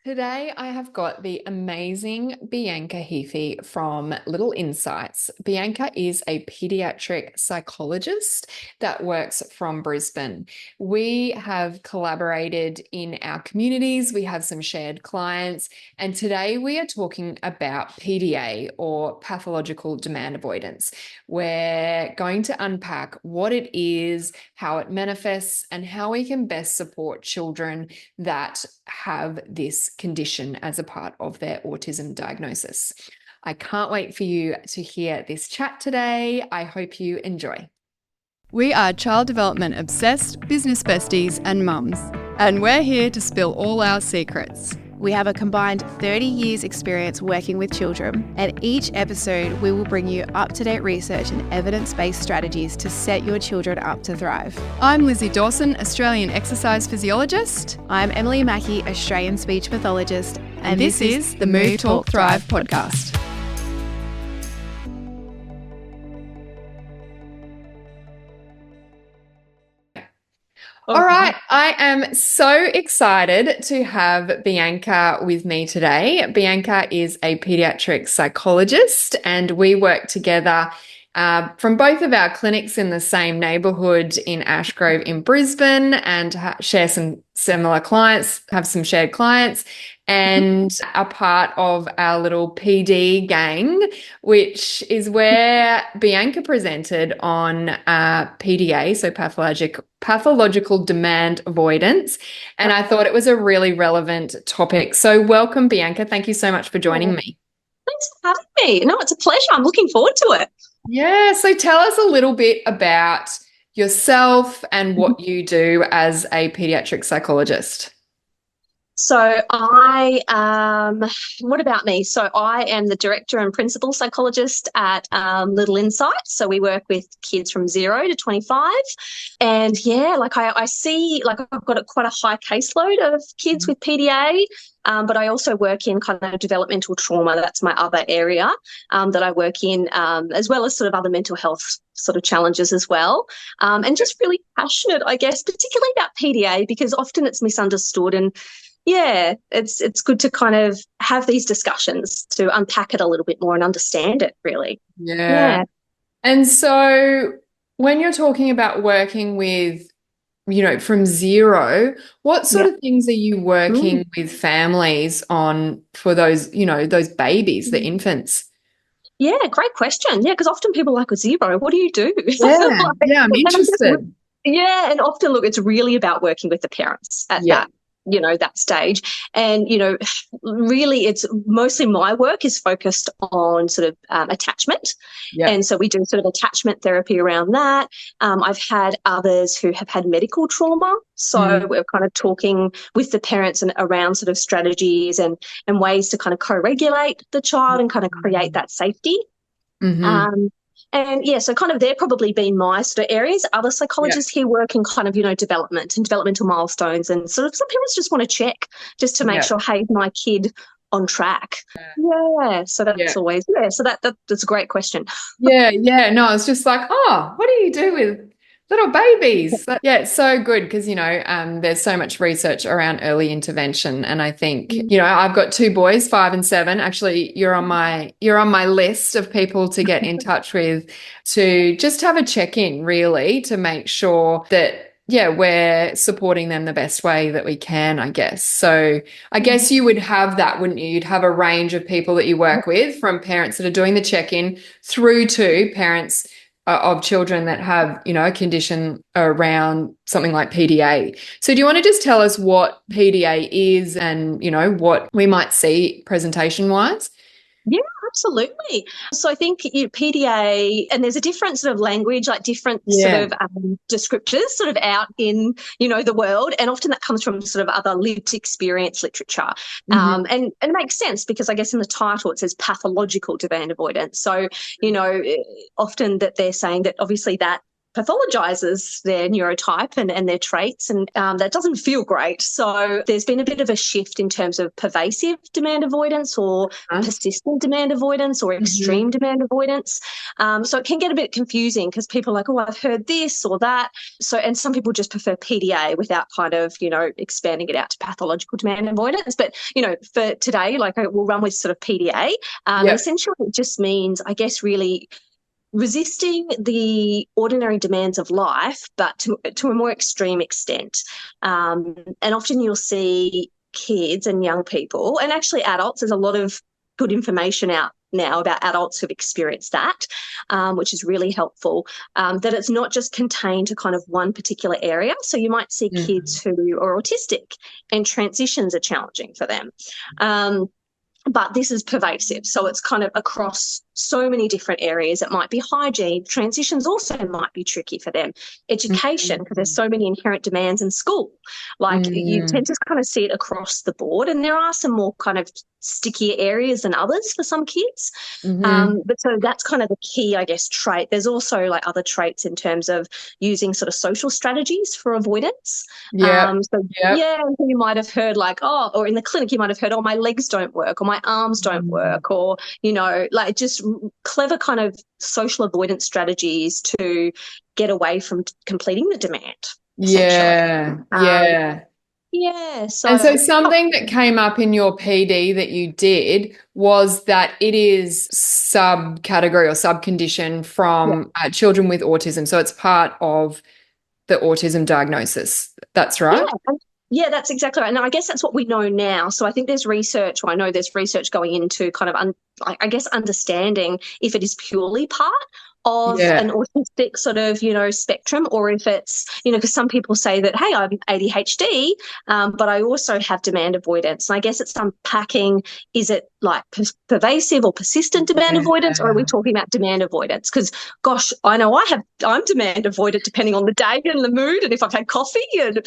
Today, I have got the amazing Bianca Heaphy from Little Insights. Bianca is a pediatric psychologist that works from Brisbane. We have collaborated in our communities, we have some shared clients, and today we are talking about PDA or pathological demand avoidance. We're going to unpack what it is, how it manifests, and how we can best support children that have this condition as a part of their autism diagnosis. I can't wait for you to hear this chat today. I hope you enjoy. We are child development obsessed business besties and mums, and we're here to spill all our secrets. We have a combined 30 years experience working with children, and each episode we will bring you up-to-date research and evidence-based strategies to set your children up to thrive. I'm Lizzy Dawson, Australian exercise physiologist. I'm Emily Mackey, Australian speech pathologist. And this is the Move, Talk, Thrive podcast. All right, I am so excited to have Bianca with me today. Bianca is a pediatric psychologist, and we work together from both of our clinics in the same neighbourhood in Ashgrove in Brisbane, and share some similar clients, have some shared clients, and are part of our little PD gang, which is where Bianca presented on PDA, so pathological demand avoidance. And I thought it was a really relevant topic. So welcome, Bianca. Thank you so much for joining me. Thanks for having me. No, it's a pleasure. I'm looking forward to it. Yeah. So tell us a little bit about yourself and what you do as a pediatric psychologist. So what about me? So I am the director and principal psychologist at Little Insights. So we work with kids from 0 to 25. And yeah, I see, I've got quite a high caseload of kids with PDA. But I also work in kind of developmental trauma. That's my other area that I work in, as well as sort of other mental health sort of challenges as well. And just really passionate, I guess, particularly about PDA, because often it's misunderstood. And yeah, it's good to kind of have these discussions to unpack it a little bit more and understand it, really. Yeah. And so when you're talking about working with, from 0, what sort of things are you working with families on for those, those babies, the infants? Yeah, great question. Yeah, because often people are like, 0, what do you do? Yeah, I'm interested. Yeah, and often, look, it's really about working with the parents at that stage. And, really it's mostly my work is focused on sort of attachment. And so we do sort of attachment therapy around that. I've had others who have had medical trauma. So we're kind of talking with the parents and around sort of strategies and ways to kind of co-regulate the child and kind of create that safety. And yeah, so kind of they're probably been my sort of areas. Other psychologists here work in kind of, development and developmental milestones, and sort of some parents just want to check just to make sure, hey, my kid on track. Yeah. So that's always, so that's a great question. No, it's just like, what do you do with little babies? It's so good because, there's so much research around early intervention. And I think, I've got 2 boys, 5 and 7. Actually, you're on my list of people to get in touch with, to just have a check-in, really, to make sure that, we're supporting them the best way that we can, I guess. So I guess you would have that, wouldn't you? You'd have a range of people that you work with, from parents that are doing the check-in through to parents of children that have, a condition around something like PDA. So do you want to just tell us what PDA is and, what we might see presentation-wise? Yeah, absolutely. So I think PDA, and there's a different sort of language, like different sort of descriptors sort of out in, the world. And often that comes from sort of other lived experience literature. And it makes sense because I guess in the title it says pathological demand avoidance. So, often that they're saying that obviously that pathologizes their neurotype and their traits, and that doesn't feel great. So there's been a bit of a shift in terms of pervasive demand avoidance or persistent demand avoidance or extreme demand avoidance. So it can get a bit confusing because people are like, oh, I've heard this or that. So, and some people just prefer PDA without kind of, expanding it out to pathological demand avoidance. But, for today, like we'll run with sort of PDA. Essentially, it just means, I guess, really resisting the ordinary demands of life, but to a more extreme extent. And often you'll see kids and young people, and actually adults, there's a lot of good information out now about adults who've experienced that, which is really helpful, that it's not just contained to kind of one particular area. So you might see kids who are autistic and transitions are challenging for them. But this is pervasive. So it's kind of across so many different areas. It might be hygiene. Transitions also might be tricky for them. Education, because there's so many inherent demands in school. Like you tend to kind of see it across the board. And there are some more kind of stickier areas than others for some kids. But so that's kind of the key, I guess, trait. There's also like other traits in terms of using sort of social strategies for avoidance. So you might have heard like, or in the clinic you might have heard, my legs don't work or my arms don't work, or, like just clever kind of social avoidance strategies to get away from completing the demand. So something that came up in your PD that you did was that it is subcategory or subcondition from children with autism. So it's part of the autism diagnosis. That's right? Yeah, that's exactly right. And I guess that's what we know now. So I think there's research, or I know there's research going into kind of, understanding if it is purely part of an autistic sort of, spectrum, or if it's, because some people say that, hey, I'm ADHD, but I also have demand avoidance. And I guess it's unpacking, is it like pervasive or persistent demand avoidance, or are we talking about demand avoidance? Because, gosh, I know I'm demand avoidant depending on the day and the mood and if I've had coffee. And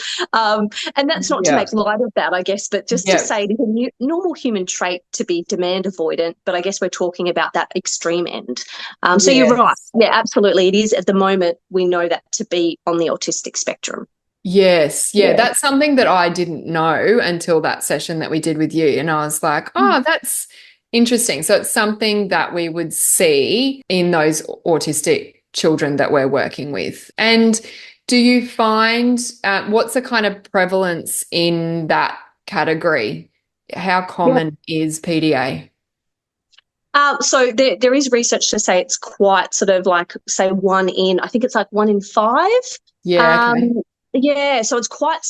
that's not to make light of that, I guess, but just to say it is a normal human trait to be demand avoidant, but I guess we're talking about that extreme end. So you're right. Yeah, absolutely. It is at the moment, we know that to be on the autistic spectrum. Yes. That's something that I didn't know until that session that we did with you. And I was like, that's interesting. So it's something that we would see in those autistic children that we're working with. And do you find, what's the kind of prevalence in that category? How common is PDA? So there is research to say it's quite sort of like, say, 1 in 5. So it's quite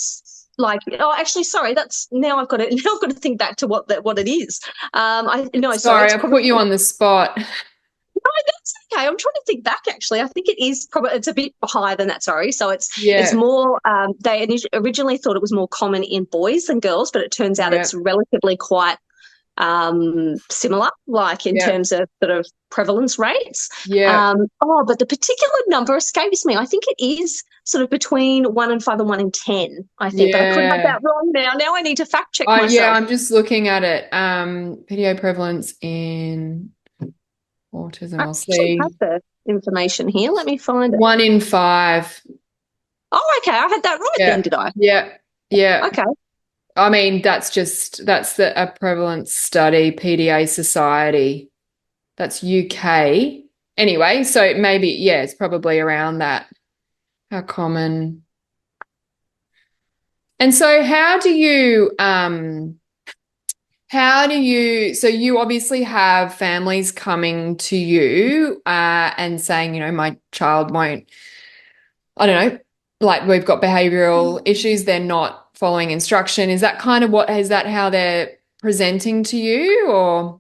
like, actually, sorry, that's now I've got to think back to what it is. Sorry, I put you on the spot. No, that's okay. I'm trying to think back, actually. I think it is probably, it's a bit higher than that, sorry. So it's more, they originally thought it was more common in boys than girls, but it turns out it's relatively quite similar, like in terms of sort of prevalence rates. But the particular number escapes me. I think it is sort of between 1 in 5 and 1 in 10, I think. But I could have that wrong now I need to fact check myself. I'm just looking at it. PDA prevalence in autism. I'll see. I have the information here. Let me find it. 1 in 5. Oh, okay. I had that right then, did I? Yeah. Okay. I mean, that's a prevalence study, PDA Society. That's UK. Anyway, so maybe, it's probably around that. How common. And so so you obviously have families coming to you and saying, my child won't, I don't know, like we've got behavioural issues, they're not following instruction. Is that kind of how they're presenting to you, or?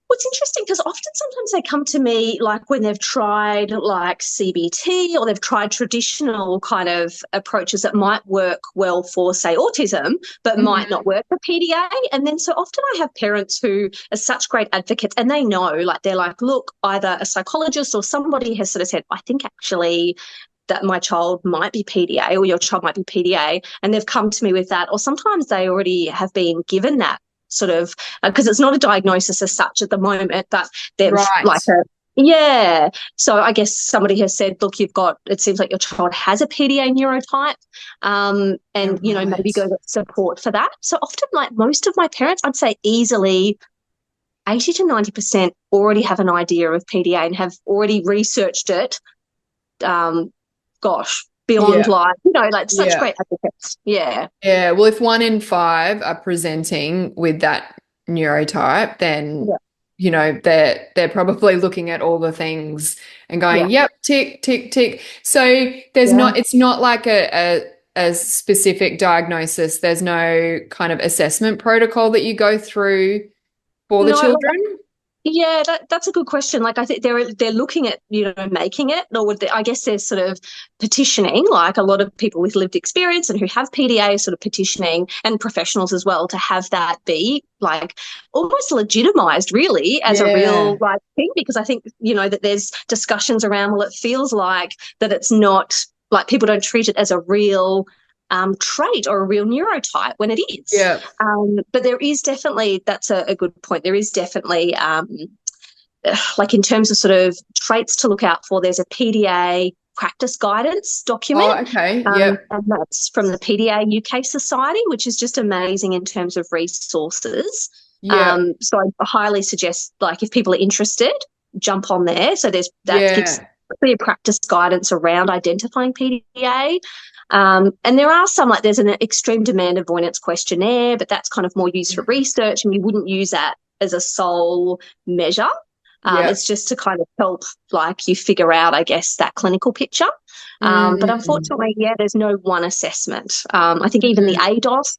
Well, it's interesting because often sometimes they come to me like when they've tried like CBT or they've tried traditional kind of approaches that might work well for, say, autism, but might not work for PDA. And then so often I have parents who are such great advocates and they know, like they're like, look, either a psychologist or somebody has sort of said, I think actually that my child might be PDA or your child might be PDA, and they've come to me with that. Or sometimes they already have been given that sort of, because it's not a diagnosis as such at the moment, but they've Yeah. So I guess somebody has said, look, it seems like your child has a PDA neurotype, and, maybe go get support for that. So often, like most of my parents, I'd say easily 80 to 90% already have an idea of PDA and have already researched it. Beyond such great advocates. Yeah. Yeah. Well, if 1 in 5 are presenting with that neurotype, then they're probably looking at all the things and going, yep, tick, tick, tick. So it's not like a specific diagnosis. There's no kind of assessment protocol that you go through for the children. Yeah, that's a good question. Like, I think they're looking at, making it, or I guess they're sort of petitioning, like a lot of people with lived experience and who have PDA sort of petitioning, and professionals as well, to have that be like almost legitimized really as a real like thing, because I think, that there's discussions around, well, it feels like that it's not, like people don't treat it as a real trait or a real neurotype when it is. Yeah. But there is definitely, that's a good point. There is definitely, like in terms of sort of traits to look out for, there's a PDA practice guidance document. Oh, okay. And that's from the PDA UK Society, which is just amazing in terms of resources. Yeah. So I highly suggest, like, if people are interested, jump on there. So gives clear practice guidance around identifying PDA. And there are some, like there's an extreme demand avoidance questionnaire, but that's kind of more used for research, and you wouldn't use that as a sole measure. It's just to kind of help, like, you figure out, I guess, that clinical picture. But unfortunately, there's no one assessment. I think even the ADOS,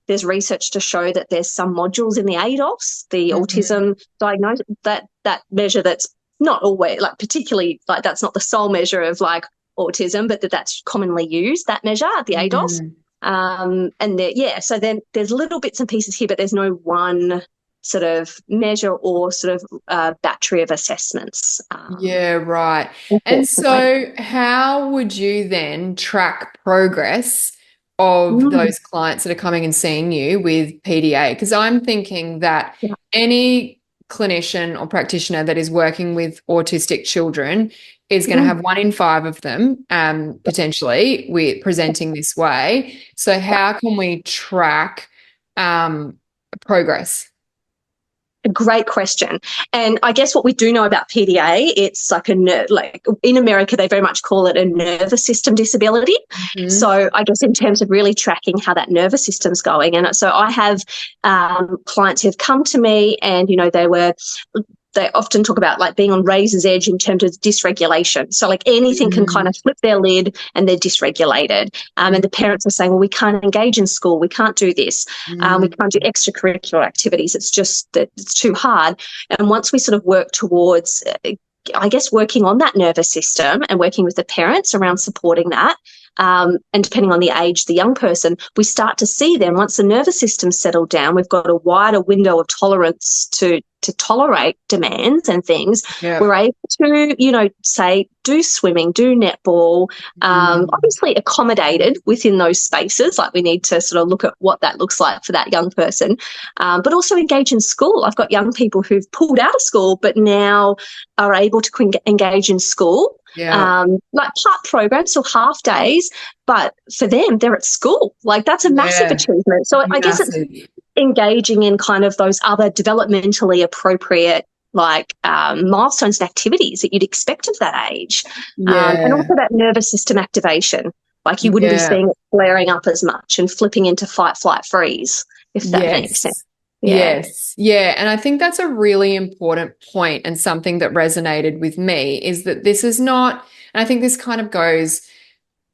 there's research to show that there's some modules in the ADOS, the autism diagnosis, that measure that's not always, like, particularly, like, that's not the sole measure of, like, autism, but that's commonly used, that measure, the ADOS. So then there's little bits and pieces here, but there's no one sort of measure or sort of battery of assessments. Right. And so how would you then track progress of those clients that are coming and seeing you with PDA? Because I'm thinking that any clinician or practitioner that is working with autistic children is going to have 1 in 5 of them potentially with presenting this way. So how can we track progress? A great question. And I guess what we do know about PDA, it's like like in America, they very much call it a nervous system disability. So I guess in terms of really tracking how that nervous system's going. And so I have clients who've come to me and, they often talk about, like, being on razor's edge in terms of dysregulation. So, like, anything can kind of flip their lid and they're dysregulated. And the parents are saying, well, we can't engage in school. We can't do this. We can't do extracurricular activities. It's just that it's too hard. And once we sort of work towards, I guess, working on that nervous system and working with the parents around supporting that, and depending on the age of the young person, we start to see them, once the nervous system's settled down, we've got a wider window of tolerance to tolerate demands and things. We're able to, say, do swimming, do netball, obviously accommodated within those spaces. Like, we need to sort of look at what that looks like for that young person, but also engage in school. I've got young people who've pulled out of school but now are able to engage in school. Like part programs or half days, but for them, they're at school. Like, that's a massive achievement. So I guess it's engaging in kind of those other developmentally appropriate, like, milestones and activities that you'd expect of that age. And also that nervous system activation. Like, you wouldn't be seeing it flaring up as much and flipping into fight, flight, freeze, if that makes sense. Yes. Yeah. And I think that's a really important point, and something that resonated with me is that this is not, and I think this kind of goes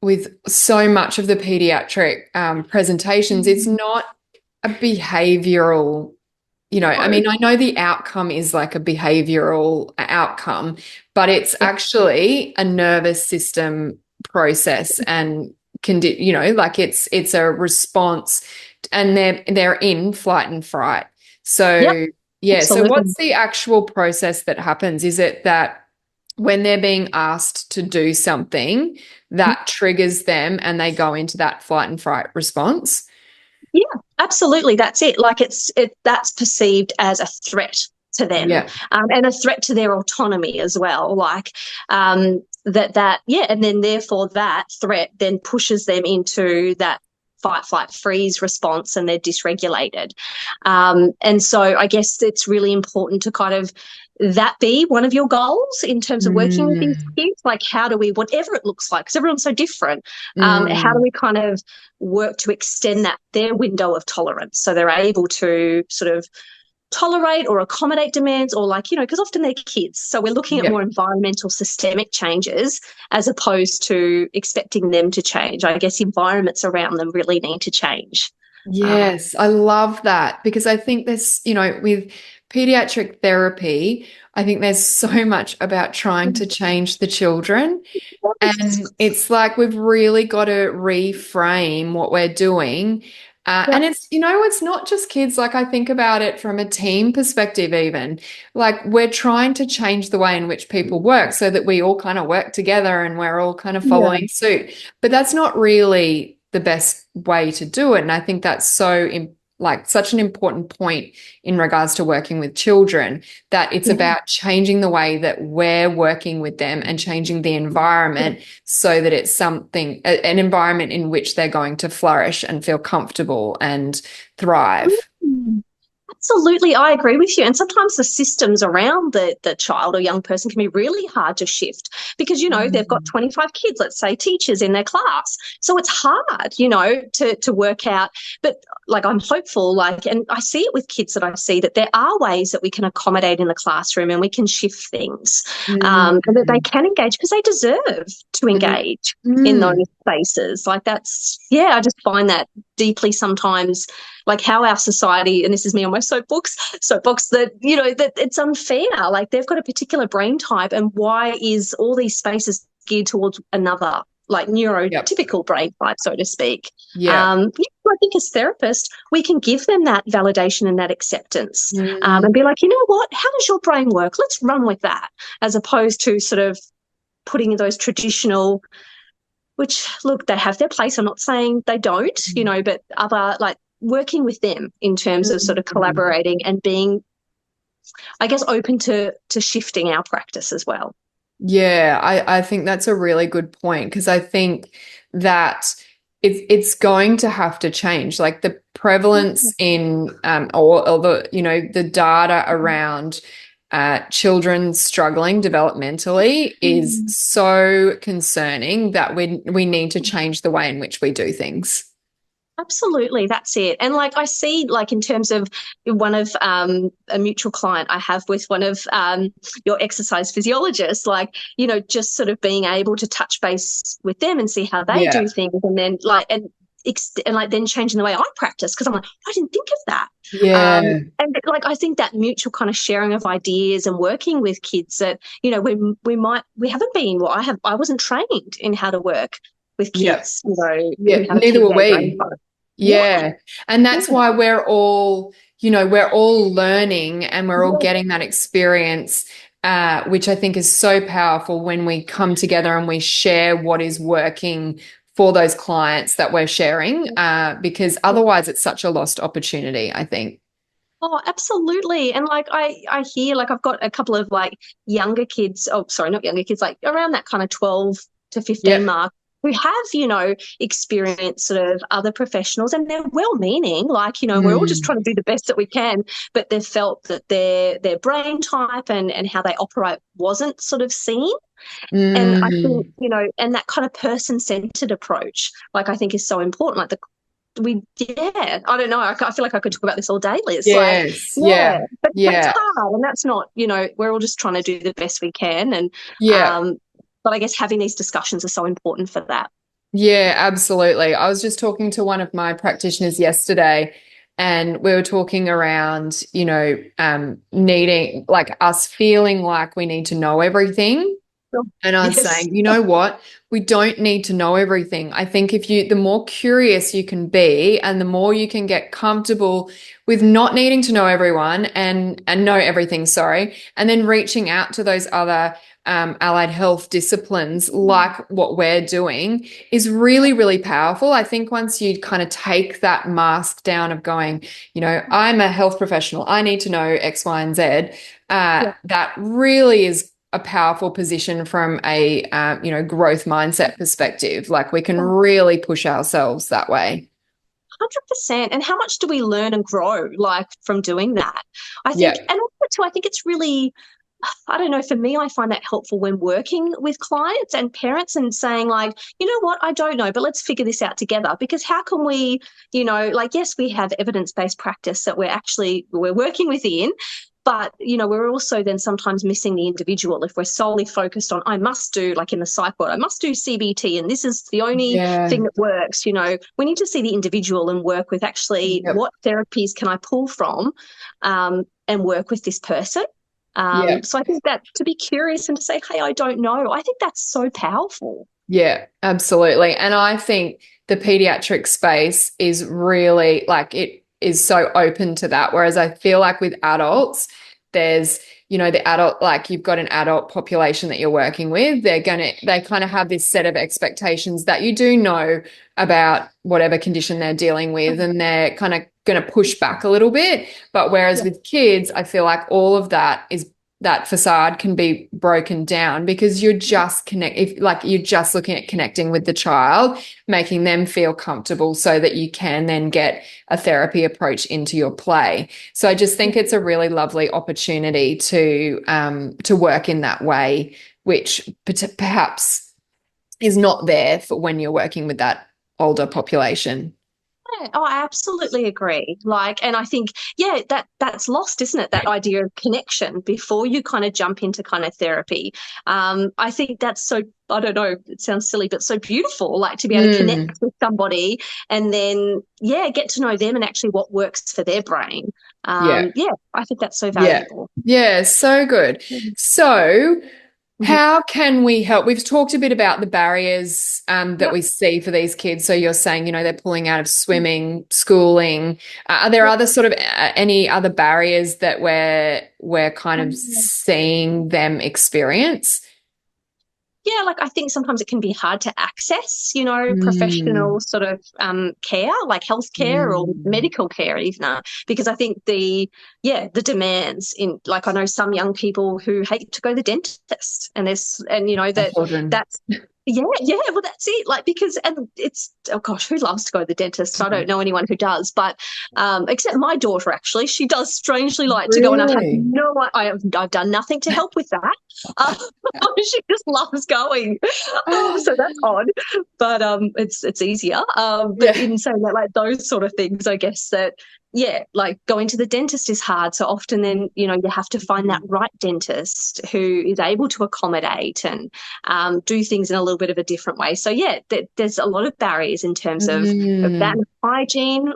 with so much of the pediatric presentations, it's not a behavioral, I mean, I know the outcome is like a behavioral outcome, but it's actually a nervous system process, and like it's a response, and they're in flight and fright. So so what's the actual process that happens? Is it that when they're being asked to do something that triggers them and they go into that flight and fright response? Yeah, absolutely. That's it. Like, that's perceived as a threat. to them, Yeah. and a threat to their autonomy as well. Like and then therefore that threat then pushes them into that fight, flight, freeze response, and they're dysregulated. And so I guess it's really important to kind of that be one of your goals in terms of working with these kids. Like, how do we, whatever it looks like, because everyone's so different, how do we kind of work to extend their window of tolerance so they're able to sort of tolerate or accommodate demands, or like, because often they're kids. So we're looking at more environmental systemic changes as opposed to expecting them to change. I guess environments around them really need to change. Yes, I love that, because I think there's, with pediatric therapy, I think there's so much about trying to change the children. And it's like we've really got to reframe what we're doing. And it's, it's not just kids. Like, I think about it from a team perspective, even. Like, we're trying to change the way in which people work so that we all kind of work together and we're all kind of following suit. But that's not really the best way to do it. And I think that's such an important point in regards to working with children, that it's about changing the way that we're working with them and changing the environment so that it's an environment in which they're going to flourish and feel comfortable and thrive. Absolutely, I agree with you. And sometimes the systems around the child or young person can be really hard to shift because, they've got 25 kids, let's say, teachers in their class. So it's hard, to work out. But like, I'm hopeful, and I see it with kids that I see, that there are ways that we can accommodate in the classroom and we can shift things, and that they can engage because they deserve to engage in those spaces. Like, I just find that deeply sometimes, like how our society, and this is me on my soapbox, that, that it's unfair. Like, they've got a particular brain type, and why is all these spaces geared towards another, like, neurotypical brain type, so to speak? I think as therapists, we can give them that validation and that acceptance, and be like, you know what, how does your brain work? Let's run with that, as opposed to sort of putting those traditional, which, look, they have their place. I'm not saying they don't, but other, like, working with them in terms of sort of collaborating and being, I guess, open to shifting our practice as well. Yeah, I think that's a really good point, because I think that it's going to have to change. Like, the prevalence in or the data around children struggling developmentally is so concerning that we need to change the way in which we do things. Absolutely, that's it. And like, I see, like, in terms of one of a mutual client I have with one of your exercise physiologists, like, just sort of being able to touch base with them and see how they do things, and then then changing the way I practice, because I'm like, I didn't think of that. And like, I think that mutual kind of sharing of ideas and working with kids that, we haven't been, I wasn't trained in how to work with kids, neither were we. And that's why we're all learning, and we're all getting that experience, which I think is so powerful when we come together and we share what is working for those clients that we're sharing, because otherwise it's such a lost opportunity, I think. Oh, absolutely. And like, I hear, like, I've got a couple of like younger kids, not younger kids, like around that kind of 12 to 15 mark, who have, experienced sort of other professionals, and they're well-meaning, like, we're all just trying to do the best that we can, but they've felt that their brain type and how they operate wasn't sort of seen. And I think, and that kind of person-centered approach, like, I think is so important. Like, I don't know. I feel like I could talk about this all day, Liz. Yes. But it's hard, and that's not, we're all just trying to do the best we can. And but I guess having these discussions are so important for that. Yeah, absolutely. I was just talking to one of my practitioners yesterday, and we were talking around, needing, like, us feeling like we need to know everything. And I was saying, you know what? We don't need to know everything. I think the more curious you can be, and the more you can get comfortable with not needing to know everyone and know everything, and then reaching out to those other allied health disciplines like what we're doing is really, really powerful. I think once you kind of take that mask down of going, I'm a health professional, I need to know X, Y, and Z, that really is a powerful position from a, growth mindset perspective. Like we can really push ourselves that way. 100%. And how much do we learn and grow like from doing that? I think, and also too, I think it's really, I don't know, for me, I find that helpful when working with clients and parents and saying like, you know what, I don't know, but let's figure this out together. Because how can we, yes, we have evidence-based practice that we're working within, but, we're also then sometimes missing the individual if we're solely focused on, I must do, like in the psych world, I must do CBT and this is the only thing that works. We need to see the individual and work with actually what therapies can I pull from and work with this person. So I think that to be curious and to say, hey, I don't know, I think that's so powerful. Yeah, absolutely. And I think the pediatric space is really like it is so open to that. Whereas I feel like with adults, there's, the adult, like you've got an adult population that you're working with, they kind of have this set of expectations that you do know about whatever condition they're dealing with, and they're kind of going to push back a little bit. But whereas with kids, I feel like all of that facade can be broken down because you're just you're just looking at connecting with the child, making them feel comfortable so that you can then get a therapy approach into your play. So I just think it's a really lovely opportunity to work in that way, which perhaps is not there for when you're working with that older population. Oh, I absolutely agree. And I think, that's lost, isn't it? That idea of connection before you kind of jump into kind of therapy. I think that's so, I don't know, it sounds silly, but so beautiful, like to be able to connect with somebody and then, get to know them and actually what works for their brain. I think that's so valuable. Yeah, so good. So how can we help? We've talked a bit about the barriers that we see for these kids. So you're saying, they're pulling out of swimming, schooling. Are there other sort of any other barriers that we're kind of seeing them experience? Yeah, I think sometimes it can be hard to access, professional sort of care, like healthcare or medical care even, because I think the demands in, I know some young people who hate to go to the dentist and that's well, that's it. Because, and it's, oh gosh, who loves to go to the dentist? I don't know anyone who does, but except my daughter, actually, she does strangely like to go, and I've done nothing to help with that. She just loves going. So that's odd, but it's easier. But in saying that, those sort of things, I guess that, going to the dentist is hard. So often then, you have to find that right dentist who is able to accommodate and do things in a little bit of a different way. So, there's a lot of barriers in terms of that hygiene.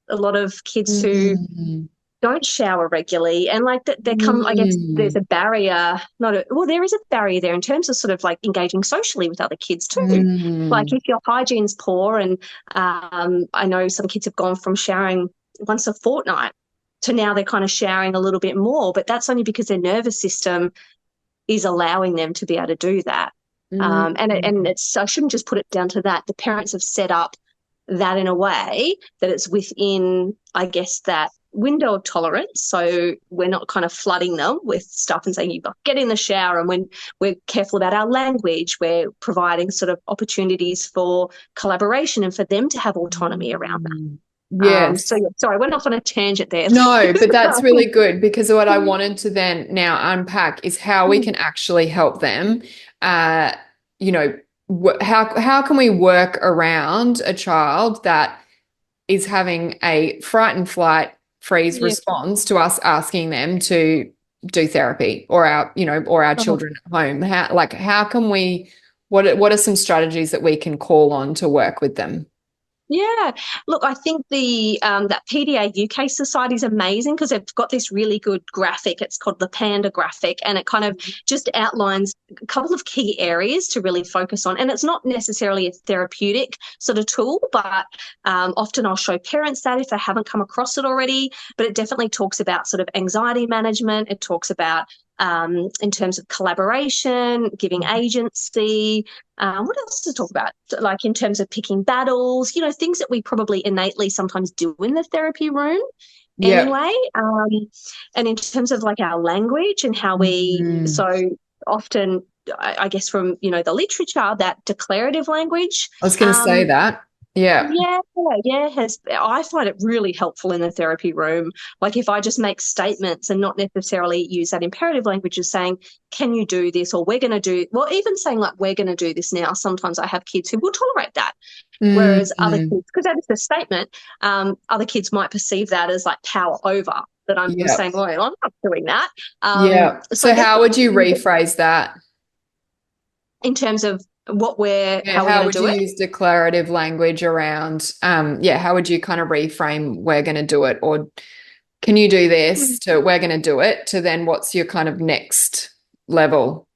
A lot of kids who don't shower regularly and they come, I guess there's a barrier, there is a barrier there in terms of sort of engaging socially with other kids too. If your hygiene's poor and I know some kids have gone from showering once a fortnight to now they're kind of showering a little bit more, but that's only because their nervous system is allowing them to be able to do that. And it's, I shouldn't just put it down to that. The parents have set up that in a way that it's within, I guess, that window of tolerance. So we're not kind of flooding them with stuff and saying, you've got to get in the shower. And when we're careful about our language, we're providing sort of opportunities for collaboration and for them to have autonomy around that. Yes. Sorry, I went off on a tangent there. No, but that's really good, because what I wanted to then now unpack is how we can actually help them. How can we work around a child that is having a fright and flight freeze response to us asking them to do therapy or our children at home? How can we, what are some strategies that we can call on to work with them? Yeah, look, I think the that PDA UK Society is amazing because they've got this really good graphic. It's called the Panda graphic, and it kind of just outlines a couple of key areas to really focus on. And it's not necessarily a therapeutic sort of tool, but often I'll show parents that if they haven't come across it already. But it definitely talks about sort of anxiety management. It talks about in terms of collaboration, giving agency. What else to talk about? Like in terms of picking battles, things that we probably innately sometimes do in the therapy room anyway. And in terms of like our language and how we, so often, I guess from, the literature, that declarative language. I was going to say that. Yeah. I find it really helpful in the therapy room. Like if I just make statements and not necessarily use that imperative language of saying, can you do this? Or we're going to do, well, even saying like, we're going to do this now. Sometimes I have kids who will tolerate that. Whereas other kids, because that is a statement, other kids might perceive that as like power over, that I'm saying, well, I'm not doing that. So how would you rephrase that? In terms of how we're how going would to do you it? use declarative language around, how would you kind of reframe we're going to do it, or can you do this, to we're going to do it, to then what's your kind of next level?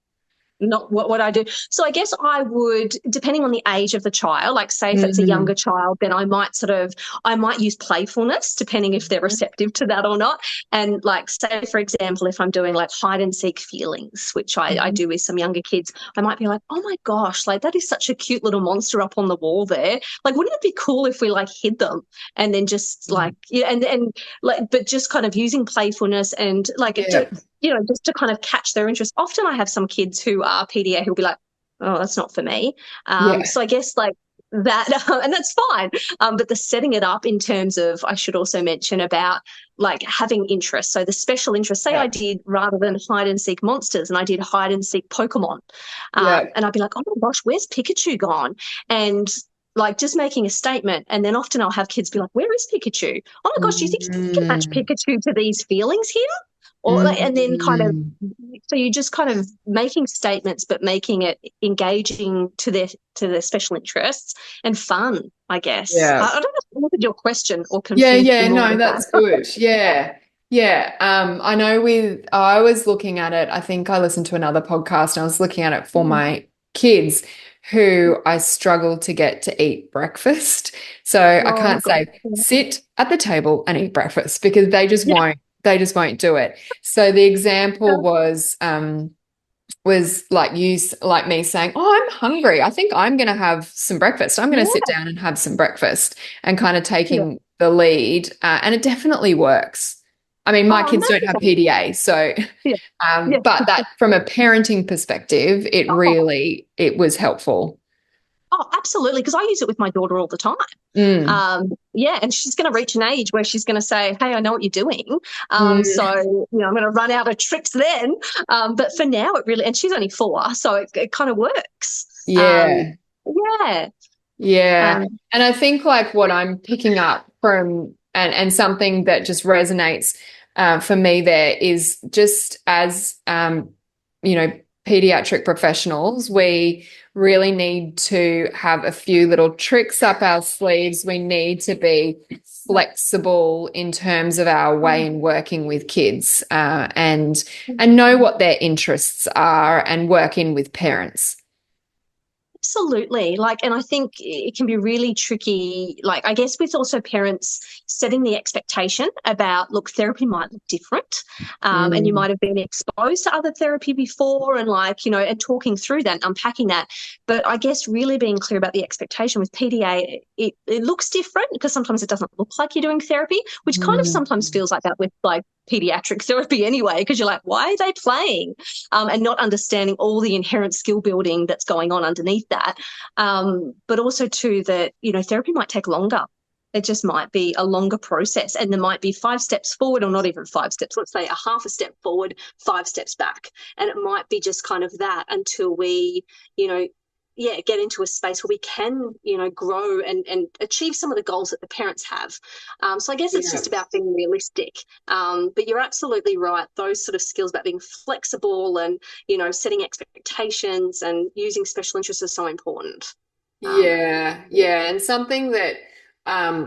Not what I do. So I guess I would, depending on the age of the child, like say if it's a younger child, then I might use playfulness, depending if they're receptive to that or not. And like say, for example, if I'm doing like hide and seek feelings, which I do with some younger kids, I might be like, oh my gosh, like that is such a cute little monster up on the wall there. Like, wouldn't it be cool if we like hid them and then just like, and like, but just kind of using playfulness and like, just to kind of catch their interest. Often I have some kids who are PDA who'll be like, oh, that's not for me. So I guess like that, and that's fine. But the setting it up in terms of, I should also mention about like having interest. So the special interest, say I did, rather than hide and seek monsters, and I did hide and seek Pokemon. And I'd be like, oh my gosh, where's Pikachu gone? And like just making a statement, and then often I'll have kids be like, where is Pikachu? Oh my gosh, do you think you can match Pikachu to these feelings here? Or and then kind of, so you just kind of making statements, but making it engaging to their special interests and fun, I guess. I don't know if I answered your question or confused you more. No, that's good. I know I was looking at it, I think I listened to another podcast and I was looking at it for my kids who I struggle to get to eat breakfast. So I can't say sit at the table and eat breakfast, because they just won't. They just won't do it. So the example was like me saying, oh, I'm hungry. I think I'm going to have some breakfast. I'm going to sit down and have some breakfast, and kind of taking the lead. And it definitely works. I mean, my kids don't have PDA, so, but that from a parenting perspective, it was helpful. Oh, absolutely, because I use it with my daughter all the time. And she's going to reach an age where she's going to say, hey, I know what you're doing. So, I'm going to run out of tricks then. But for now, it really, and she's only 4, so it kind of works. And I think like what I'm picking up from, and something that just resonates for me there is just as, pediatric professionals, we really need to have a few little tricks up our sleeves. We need to be flexible in terms of our way in working with kids, and know what their interests are, and work in with parents. Absolutely. And I think it can be really tricky, I guess with also parents setting the expectation about, look, therapy might look different, and you might have been exposed to other therapy before, and and talking through that and unpacking that. But I guess really being clear about the expectation with PDA, it looks different because sometimes it doesn't look like you're doing therapy, which kind of sometimes feels like that with pediatric therapy anyway, because you're like, why are they playing? And not understanding all the inherent skill building that's going on underneath that. But also too that, therapy might take longer. It just might be a longer process, and there might be 5 steps forward, or not even 5 steps, let's say a half a step forward, 5 steps back. And it might be just kind of that until we, get into a space where we can, grow and achieve some of the goals that the parents have. So I guess it's just about being realistic. But you're absolutely right. Those sort of skills about being flexible and, setting expectations and using special interests are so important. And something that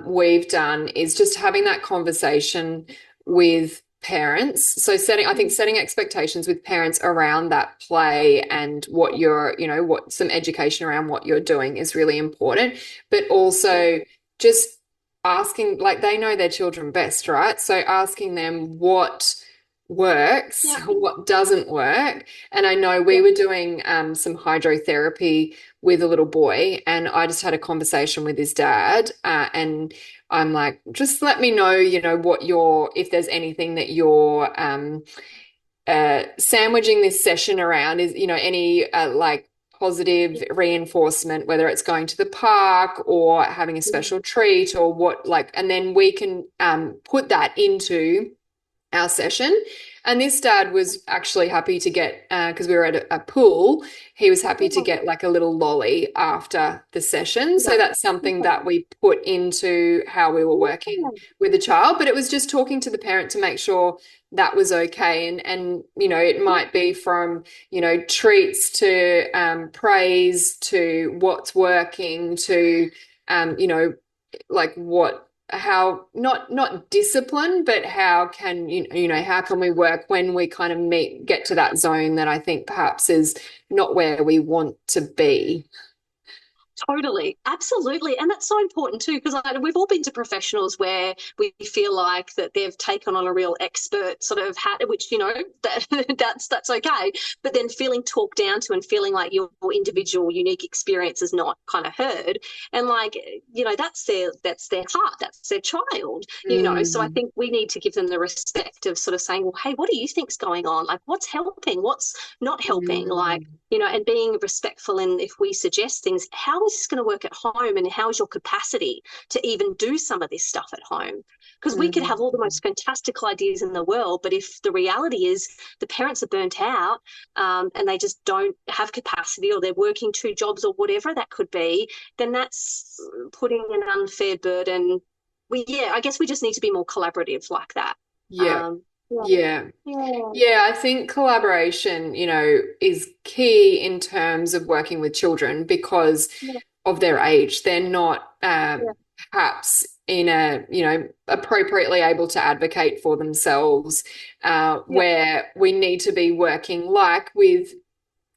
we've done is just having that conversation with parents. So setting expectations with parents around that play and what you're, what some education around what you're doing is really important, but also just asking, they know their children best, right? So asking them what works, Yeah. what doesn't work. And I know we were doing some hydrotherapy with a little boy, and I just had a conversation with his dad, and I'm like, just let me know, what if there's anything that you're sandwiching this session around is, any like positive reinforcement, whether it's going to the park or having a special treat or what, like, and then we can put that into our session. And this dad was actually happy to get, because we were at a pool, he was happy to get like a little lolly after the session. So that's something that we put into how we were working with the child. But it was just talking to the parent to make sure that was okay. And it might be from, treats to praise to what's working to, like what how not discipline, but how can how can we work when we kind of get to that zone that I think perhaps is not where we want to be. Totally. Absolutely. And that's so important too, because we've all been to professionals where we feel like that they've taken on a real expert sort of hat, which, that's okay. But then feeling talked down to and feeling like your individual unique experience is not kind of heard. And like, that's their heart, that's their child, So I think we need to give them the respect of sort of saying, well, hey, what do you think's going on? Like, what's helping? What's not helping? Like, and being respectful. And if we suggest things, how is this going to work at home? And how is your capacity to even do some of this stuff at home? Because we could have all the most fantastical ideas in the world, but if the reality is the parents are burnt out and they just don't have capacity, or they're working two jobs or whatever that could be, then that's putting an unfair burden. I guess we just need to be more collaborative like that. Yeah. I think collaboration, is key in terms of working with children because of their age. They're not perhaps in appropriately able to advocate for themselves, where we need to be working like with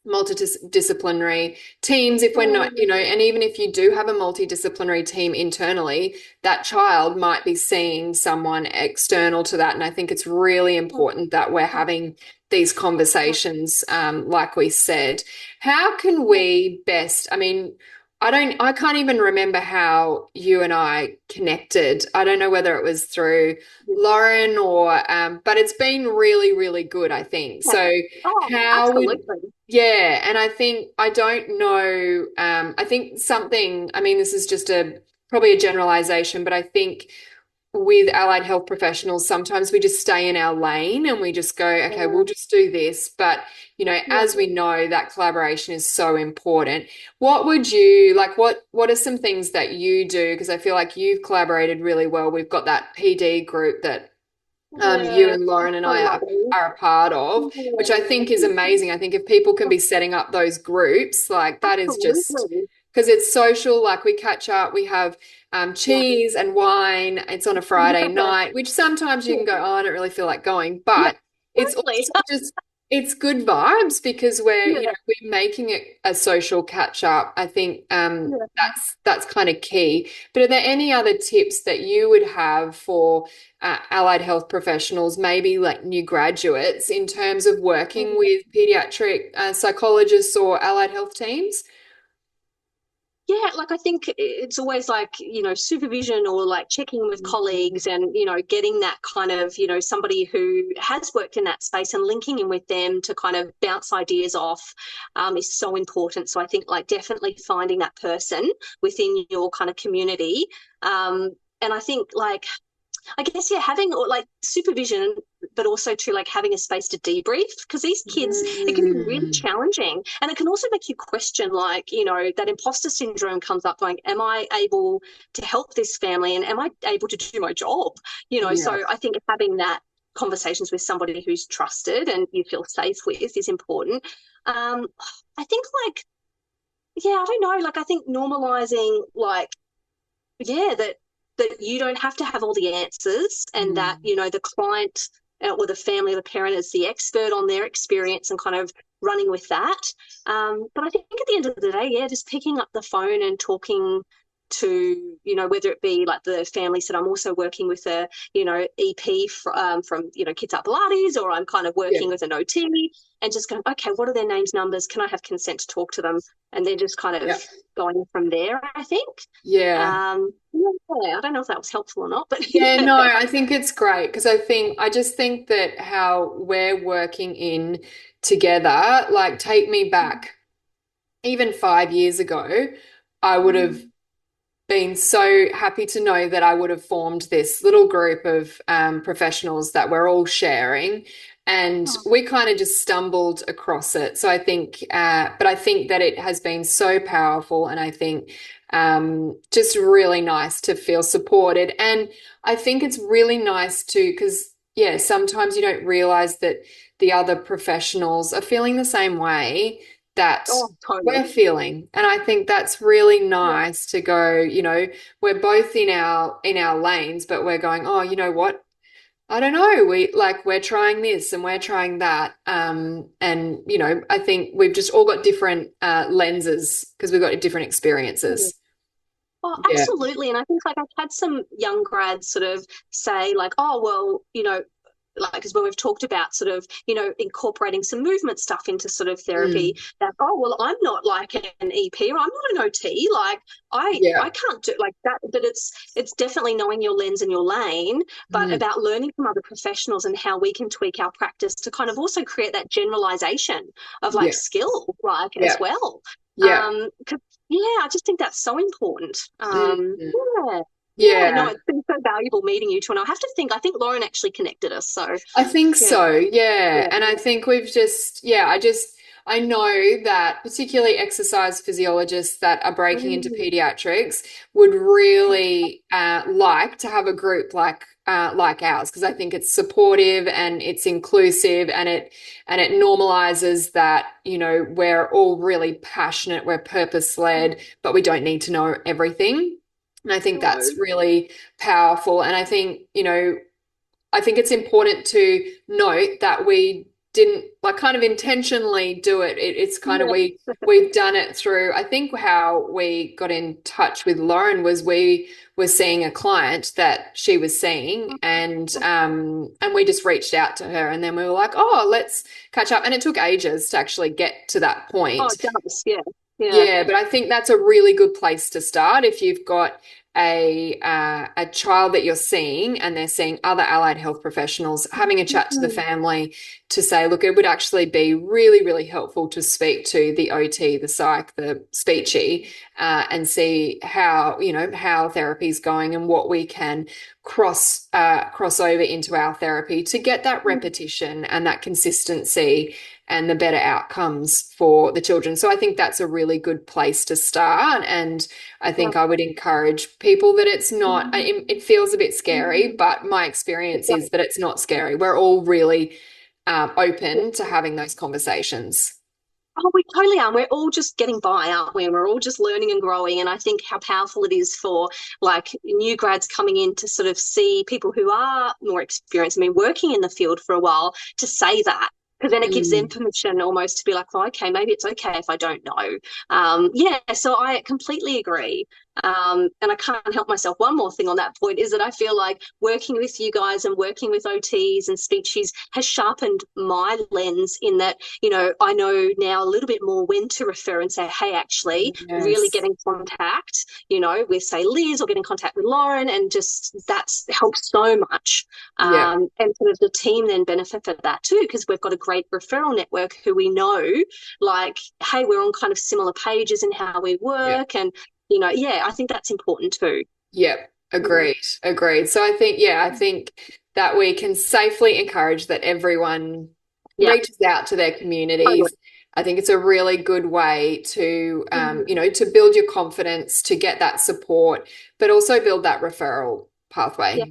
multidisciplinary teams if we're not, and even if you do have a multidisciplinary team internally, that child might be seeing someone external to that. And I think it's really important that we're having these conversations, like we said. How can we best, I can't even remember how you and I connected. I don't know whether it was through Lauren or, but it's been really, really good, I think. So absolutely. And I think, I don't know, I think something, this is just probably a generalization, but I think with allied health professionals, sometimes we just stay in our lane and we just go, okay, we'll just do this. But, as we know, that collaboration is so important. What would you like? What are some things that you do? Because I feel like you've collaborated really well. We've got that PD group that you and Lauren and I are a part of, which I think is amazing. I think if people can be setting up those groups, like that is just because it's social, like we catch up, we have cheese and wine. It's on a Friday night, which sometimes you can go, oh, I don't really feel like going, but it's also just, it's good vibes because we're making it a social catch up. I think that's kind of key. But are there any other tips that you would have for allied health professionals, maybe like new graduates, in terms of working with pediatric psychologists or allied health teams? Yeah, like I think it's always like, supervision or like checking with colleagues and, getting that kind of, somebody who has worked in that space and linking in with them to kind of bounce ideas off is so important. So I think like definitely finding that person within your kind of community. And I think like, I guess, having like supervision, but also to like having a space to debrief, because these kids, it can be really challenging. And it can also make you question, like, that imposter syndrome comes up going, am I able to help this family and am I able to do my job? So I think having that conversations with somebody who's trusted and you feel safe with is important. I think like, I don't know, like I think normalizing like, that you don't have to have all the answers and that, the client or the family or the parent is the expert on their experience and kind of running with that. But I think at the end of the day, just picking up the phone and talking to, whether it be like the family said, I'm also working with a, EP from, Kids Up Pilates, or I'm kind of working with an OT, and just going, okay, what are their names, numbers? Can I have consent to talk to them? And they're just kind of going from there, I think. Yeah. I don't know if that was helpful or not, but yeah, no, I think it's great because I just think that how we're working in together, like take me back even 5 years ago, I would have been so happy to know that I would have formed this little group of professionals that we're all sharing. And we kind of just stumbled across it. So I think, but I think that it has been so powerful. And I think just really nice to feel supported. And I think it's really nice to, because, yeah, sometimes you don't realize that the other professionals are feeling the same way that we're feeling. And I think that's really nice to go, we're both in our lanes, but we're going, oh, you know what? I don't know. We're trying this and we're trying that. And I think we've just all got different lenses because we've got different experiences. Oh, absolutely. And I think like I've had some young grads sort of say like, oh, well, like, because when we've talked about sort of, incorporating some movement stuff into sort of therapy, that, oh, well, I'm not like an EP, or I'm not an OT. Like I can't do like that. But it's definitely knowing your lens and your lane, but about learning from other professionals and how we can tweak our practice to kind of also create that generalization of like skill, like as well. I just think that's so important. No, it's been so valuable meeting you two. And I think Lauren actually connected us. So I think so, yeah. And I think we've just, I know that particularly exercise physiologists that are breaking into pediatrics would really like to have a group like ours, because I think it's supportive and it's inclusive and it normalizes that, we're all really passionate, we're purpose-led, but we don't need to know everything. And I think that's really powerful. And I think, I think it's important to note that we didn't like kind of intentionally do it. It's kind of we've done it through, I think how we got in touch with Lauren was we were seeing a client that she was seeing, and we just reached out to her, and then we were like, oh, let's catch up. And it took ages to actually get to that point. Oh, it does, Yeah, but I think that's a really good place to start if you've got a child that you're seeing and they're seeing other allied health professionals, having a chat to the family to say, look, it would actually be really, really helpful to speak to the OT, the psych, the speechy, and see how, how therapy is going and what we can cross over into our therapy to get that repetition and that consistency and the better outcomes for the children. So I think that's a really good place to start. And I think I would encourage people that it's not, it feels a bit scary, but my experience is that it's not scary. We're all really open to having those conversations. Oh, we totally are. We're all just getting by, aren't we? And we're all just learning and growing. And I think how powerful it is for like new grads coming in to sort of see people who are more experienced, working in the field for a while, to say that. Because then it gives them permission almost to be like, well, okay, maybe it's okay if I don't know. So I completely agree. And I can't help myself. One more thing on that point is that I feel like working with you guys and working with OTs and speechies has sharpened my lens in that, I know now a little bit more when to refer and say, hey, actually really get in contact, with say Liz, or get in contact with Lauren, and just that's helped so much. And sort of the team then benefit for that too, because we've got a great referral network who we know, like, hey, we're on kind of similar pages in how we work. And I think that's important too. Yep. Agreed. So I think that we can safely encourage that everyone reaches out to their communities. Totally. I think it's a really good way to, to build your confidence, to get that support, but also build that referral pathway. Yeah.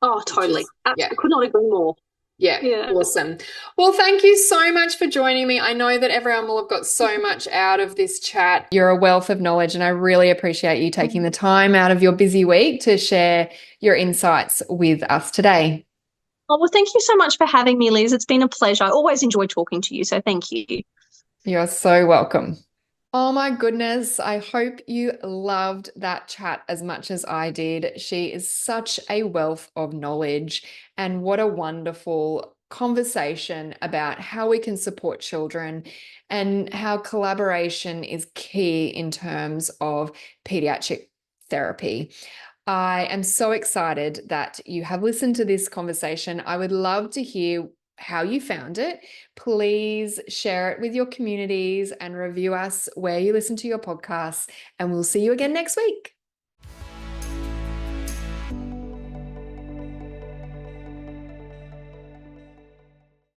Oh, totally. I could not agree more. Yeah, awesome. Well, thank you so much for joining me. I know that everyone will have got so much out of this chat. You're a wealth of knowledge, and I really appreciate you taking the time out of your busy week to share your insights with us today. Oh, well, thank you so much for having me, Liz. It's been a pleasure. I always enjoy talking to you, so thank you. You're so welcome. Oh my goodness. I hope you loved that chat as much as I did. She is such a wealth of knowledge, and what a wonderful conversation about how we can support children and how collaboration is key in terms of pediatric therapy. I am so excited that you have listened to this conversation. I would love to hear how you found it. Please share it with your communities and review us where you listen to your podcasts. And we'll see you again next week.